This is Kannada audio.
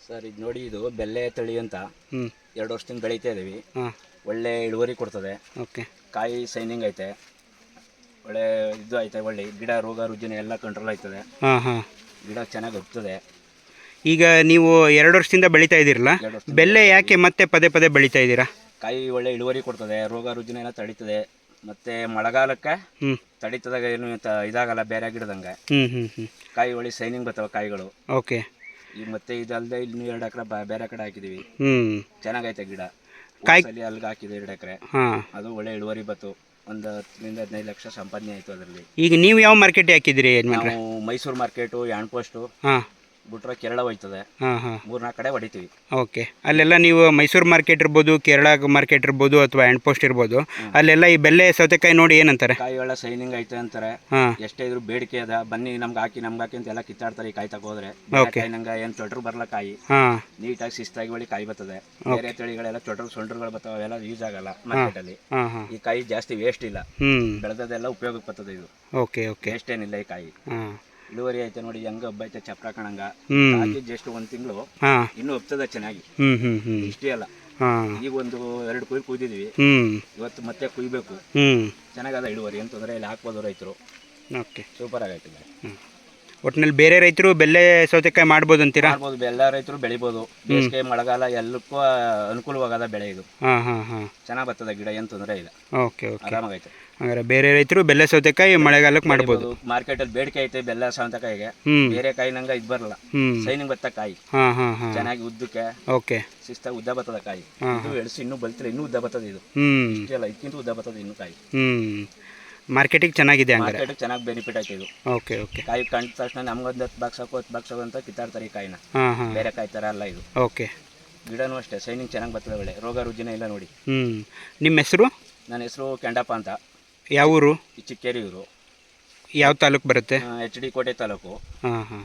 ಸರ್ ಇದು ನೋಡಿ, ಇದು ಬೆಲ್ಲೆ ತಳಿ ಅಂತ ಹ್ಞೂ 2 ವರ್ಷದಿಂದ ಬೆಳೀತಾ ಇದ್ದೀವಿ. ಹಾಂ ಒಳ್ಳೆ ಇಳುವರಿ ಕೊಡ್ತದೆ. ಓಕೆ ಕಾಯಿ ಸೈನಿಂಗ್ ಐತೆ, ಒಳ್ಳೆ ಇದು ಐತೆ, ಒಳ್ಳೆ ಗಿಡ ರೋಗ ರುಜಿನ ಎಲ್ಲ ಕಂಟ್ರೋಲ್ ಆಯ್ತದೆ. ಹಾಂ ಹಾಂ ಗಿಡ ಚೆನ್ನಾಗಿ ಹೋಗ್ತದೆ. ಈಗ ನೀವು 2 ವರ್ಷದಿಂದ ಬೆಳೀತಾ ಇದ್ದೀರಲ್ಲ, 2 ವರ್ಷದಿಂದ ಬೆಲ್ಲೆ ಯಾಕೆ ಮತ್ತೆ ಪದೇ ಪದೇ ಬೆಳೀತಾ ಇದ್ದೀರಾ? ಕಾಯಿ ಒಳ್ಳೆ ಇಳುವರಿ ಕೊಡ್ತದೆ, ರೋಗ ರುಜಿನ ಎಲ್ಲ ತಡೀತದೆ. ಮತ್ತು ಮಳೆಗಾಲಕ್ಕೆ ಹ್ಞೂ ತಡೀತದಾಗ ಏನು ಇದಾಗಲ್ಲ, ಬೇರೆ ಗಿಡದಂಗೆ. ಹ್ಞೂ ಹ್ಞೂ ಹ್ಞೂ ಕಾಯಿ ಒಳ್ಳೆ ಸೈನಿಂಗ್ ಬರ್ತವೆ ಕಾಯಿಗಳು. ಓಕೆ. ಈಗ ಮತ್ತೆ ಇದಲ್ಲದೆ ಇನ್ನೂ 2 ಎಕರೆ ಬೇರೆ ಕಡೆ ಹಾಕಿದ್ದೀವಿ. ಹ್ಞೂ ಚೆನ್ನಾಗೈತೆ ಗಿಡ. ಕಾಯಿ ಕಾಯಿ ಅಲ್ಲಿಗೆ ಹಾಕಿದೆ 2 ಎಕರೆ. ಹಾಂ. ಅದು ಒಳ್ಳೆ ಇಳುವರಿ ಬಂತು. ಒಂದು 10ರಿಂದ 15 ಲಕ್ಷ ಸಂಪಾದನೆ ಆಯಿತು ಅದರಲ್ಲಿ. ಈಗ ನೀವು ಯಾವ ಮಾರ್ಕೆಟ್ ಹಾಕಿದ್ದೀರಿ ಯಜಮಾನ್ರೆ? ನಾವು ಮೈಸೂರು ಮಾರ್ಕೆಟು, ಯಾಣ್ ಪೋಸ್ಟು ಹಾಂ ಬಿಟ್ರೆ ಕೇರಳ ಹೋಯ್ತದೆ. ಹಾಂ ಹಾಂ 3-4 ಕಡೆ ಹೊಡಿತೀವಿ. ಓಕೆ. ಅಲ್ಲೆಲ್ಲ ನೀವು ಮೈಸೂರು ಮಾರ್ಕೆಟ್ ಇರ್ಬೋದು, ಕೇರಳ ಮಾರ್ಕೆಟ್ ಇರ್ಬೋದು, ಅಥವಾ ಹ್ಯಾಂಡ್ ಪೋಸ್ಟ್ ಇರ್ಬೋದು, ಅಲ್ಲೆಲ್ಲ ಈ ಬೆಲ್ಲೆ ಸೌತೆಕಾಯಿ ನೋಡಿ ಏನಂತಾರೆ? ಕಾಯಿ ಒಳ್ಳೆ ಸೈನಿಂಗ್ ಐತೆ ಅಂತಾರೆ. ಹಾಂ ಎಷ್ಟೇ ಇದ್ರು ಬೇಡಿಕೆ ಅದ, ಬನ್ನಿ ನಮ್ಗೆ ಹಾಕಿ ಅಂತ ಎಲ್ಲ ಕಿತ್ತಾಡ್ತಾರೆ. ಈ ಕಾಯಿ ತಗೋದ್ರೆ ಕಾಯಿ ನಂಗೆ ಏನು ಚೊಟ್ರು ಬರಲ್ಲ. ಕಾಯಿ ಹಾಂ ನೀಟಾಗಿ ಶಿಸ್ತಾಗಿ ಒಳ್ಳೆ ಕಾಯಿ ಬರ್ತದೆ. ಬೇರೆ ತಳಿಗಳೆಲ್ಲ ಚೊಟ್ರು ಸೊಂಡ್ರುಗಳು ಬರ್ತಾವೆ, ಅವೆಲ್ಲ ಯೂಸ್ ಆಗಲ್ಲ ಮಾರ್ಕೆಟಲ್ಲಿ. ಹಾಂ ಹಾಂ ಈ ಕಾಯಿ ಜಾಸ್ತಿ ವೇಸ್ಟ್ ಇಲ್ಲ, ಹ್ಞೂ ಬೆಳೆದದೆಲ್ಲ ಉಪಯೋಗಕ್ಕೆ ಬರ್ತದೆ. ಇದು ಓಕೆ ಓಕೆ. ವೇಸ್ಟ್ ಏನಿಲ್ಲ ಈ ಕಾಯಿ. ಹಾಂ ಇಳುವರಿ ಐತೆ ನೋಡಿ, ಹೆಂಗ ಹಬ್ಬ ಐತೆ ಚಪ್ರ ಕಣಂಗ. ಹ್ಞೂ ಹಾಕಿದ್ದು ಜಸ್ಟ್ 1 ತಿಂಗಳು ಹಾಂ ಇನ್ನೂ ಹಬ್ತದೆ ಚೆನ್ನಾಗಿ. ಹ್ಞೂ ಹ್ಞೂ ಹ್ಞೂ ಇಷ್ಟೇ ಅಲ್ಲ, ಹಾಂ ಈಗ ಒಂದು 2 ಕುಯ್ಲು ಕುಯ್ದಿದ್ವಿ. ಹ್ಞೂ ಇವತ್ತು ಮತ್ತೆ ಕುಯ್ಬೇಕು. ಹ್ಞೂ ಚೆನ್ನಾಗದ ಇಳುವರಿ, ಏನು ತೊಂದರೆ ಇಲ್ಲ. ಹಾಕ್ಬೋದು ರೈತರು. ಓಕೆ. ಸೂಪರ್ ಆಗೈತೆ. ಹ್ಞೂ ಒಟ್ಟಿನಲ್ಲಿ ಬೇರೆ ರೈತರು ಬೆಲ್ಲೆ ಸೌತೆಕಾಯಿ ಮಾಡ್ಬೋದು ಅಂತೀರಾ? ಮಾಡ್ಬೋದು, ಎಲ್ಲ ರೈತರು ಬೆಳಿಬೋದು. ಬೇಸಿಗೆ ಮಳೆಗಾಲ ಎಲ್ಲಕ್ಕೂ ಅನುಕೂಲವಾಗದ ಬೆಳೆ ಇದು. ಹಾಂ ಹಾಂ ಹಾಂ ಚೆನ್ನಾಗಿ ಬರ್ತದೆ ಗಿಡ, ಏನು ತೊಂದರೆ ಇಲ್ಲ. Okay okay. ಆರಾಮಾಗೈತೆ. ಹಾಗಾದ್ರೆ ಬೇರೆ ರೈತರು ಬೆಲ್ಲೆ ಸೌತೆಕಾಯಿ ಮಳೆಗಾಲಕ್ಕೆ ಮಾಡ್ಬೋದು. ಮಾರ್ಕೆಟಲ್ಲಿ ಬೇಡಿಕೆ ಐತೆ ಬೆಲ್ಲ ಸೌತೆಕಾಯಿಗೆ. ಹ್ಞೂ ಬೇರೆ ಕಾಯಿ ನಂಗೆ ಇದು ಬರಲ್ಲ. ಹ್ಞೂ ಸೈನಿಂಗ್ ಬತ್ತ ಕಾಯಿ ಹಾಂ ಹಾಂ ಹಾಂ ಚೆನ್ನಾಗಿ ಉದ್ದಕ್ಕೆ ಓಕೆ. ಶಿಸ್ತಾಗಿ ಉದ್ದ ಬರ್ತದೆ ಕಾಯಿ. ಇದು ಎಳ್ಸಿ ಇನ್ನೂ ಬಲ್ತಿಲ್ಲ, ಇನ್ನೂ ಉದ್ದ ಬರ್ತದೆ. ಇದು ಹ್ಞೂ ಇಷ್ಟೇ ಅಲ್ಲ, ಇದಕ್ಕಿಂತ ಉದ್ದ ಬರ್ತದೆ ಇನ್ನೂ ಕಾಯಿ. ಹ್ಞೂ ಮಾರ್ಕೆಟಿಗೆ ಚೆನ್ನಾಗಿದೆ ಹಂಗಾರೆ. ಮಾರ್ಕೆಟಿಗೆ ಚೆನ್ನಾಗಿ ಬೆನಿಫಿಟ್ ಆಯ್ತು ಇದು. Okay okay. ಕಾಯಿ ಕಂಡ ತಕ್ಷಣ ನಮ್ಗೊಂದು 10 ಬಾಕ್ಸ್ ಹಾಕೋ 10 ಬಾಕ್ಸ್ ಹಾಕೋ ಅಂತ ಕಿತ್ತಾಡ್ತಾರೆ ಈ ಕಾಯಿನ. ಹಾಂ ಹಾಂ ಬೇರೆ ಕಾಯಿ ಥರ ಅಲ್ಲ ಇದು. ಓಕೆ. ಗಿಡನೂ ಅಷ್ಟೇ ಸೈನಿಂಗ್ ಚೆನ್ನಾಗಿ ಬರ್ತದೆ, ಒಳ್ಳೆ ರೋಗ ರುಜಿನ ಇಲ್ಲ ನೋಡಿ. ಹ್ಞೂ ನಿಮ್ಮ ಹೆಸರು? ನನ್ನ ಹೆಸರು ಕೆಂಡಪ್ಪ ಅಂತ. ಯಾವ ಊರು? ಈ ಚಿಕ್ಕೇರಿ ಊರು. ಯಾವ ತಾಲೂಕು ಬರುತ್ತೆ? HD ಕೋಟೆ ತಾಲೂಕು. ಹಾಂ ಹಾಂ